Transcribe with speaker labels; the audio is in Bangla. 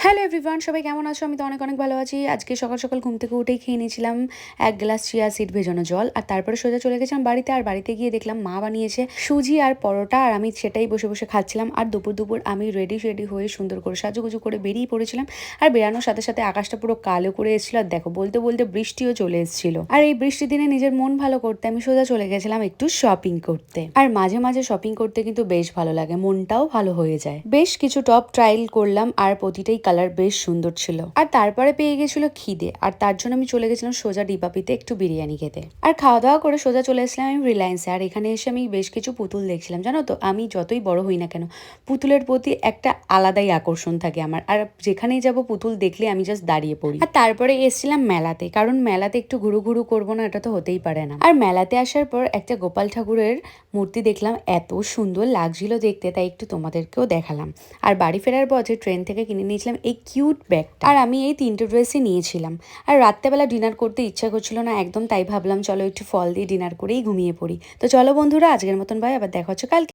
Speaker 1: হ্যালো এভরিওয়ান, সবাই কেমন আছো? আমি তো অনেক অনেক ভালো আছি। আজকে সকাল সকাল ঘুম থেকে উঠেই খেয়ে নিয়েছিলাম এক গ্লাস চিয়া সিড ভেজানো জল, আর তারপরে সোজা চলে গেছিলাম বাড়িতে। আর বাড়িতে গিয়ে দেখলাম মা বানিয়েছে সুজি আর পরোটা, আর আমি সেটাই বসে বসে খাচ্ছিলাম। আর দুপুর দুপুর আমি রেডি হয়ে সুন্দর করে সাজুগুজু করে বেরিয়ে পড়েছিলাম। আর বেরানোর সাথে সাথে আকাশটা পুরো কালো করে এসেছিল, আর দেখো বলতে বলতে বৃষ্টিও চলে এসেছিল। আর এই বৃষ্টির দিনে নিজের মন ভালো করতে আমি সোজা চলে গেছিলাম একটু শপিং করতে। আর মাঝে মাঝে শপিং করতে কিন্তু বেশ ভালো লাগে, মনটাও ভালো হয়ে যায়। বেশ কিছু টপ ট্রায়াল করলাম, আর প্রতিটাই কালার বেশ সুন্দর ছিল। আর তারপরে পেয়ে গেছিল খিদে, আর তার জন্য আমি চলে গেছিলাম সোজা ডিবাপিতে একটু বিরিয়ানি খেতে। আর খাওয়া দাওয়া করে সোজা চলে এসলাম আমি রিলায়েন্সে। আর এখানে এসে আমি বেশ কিছু পুতুল দেখছিলাম। জানো তো, আমি যতই বড় হই না কেন, পুতুলের প্রতি একটা আলাদাই আকর্ষণ থাকে আমার। আর যেখানেই যাব পুতুল দেখলে আমি জাস্ট দাঁড়িয়ে পড়ি। আর তারপরে এসেছিলাম মেলাতে, কারণ মেলাতে একটু ঘুরু ঘুরু করবো না, এটা তো হতেই পারে না। আর মেলাতে আসার পর একটা গোপাল ঠাকুরের মূর্তি দেখলাম, এত সুন্দর লাগছিল দেখতে, তাই একটু তোমাদেরকেও দেখালাম। আর বাড়ি ফেরার পথে ট্রেন থেকে কিনে নিয়েছিলাম এই কিউট ব্যাগটা। আর আমি এই 3টে ড্রেসই নিয়েছিলাম। আর রাত্রেবেলা ডিনার করতে ইচ্ছা করছিল না একদম, তাই ভাবলাম চলো একটু ফল দিয়ে ডিনার করেই ঘুমিয়ে পড়ি। তো চলো বন্ধুরা, আজকের মতন বাই, আবার দেখা হচ্ছে কালকে।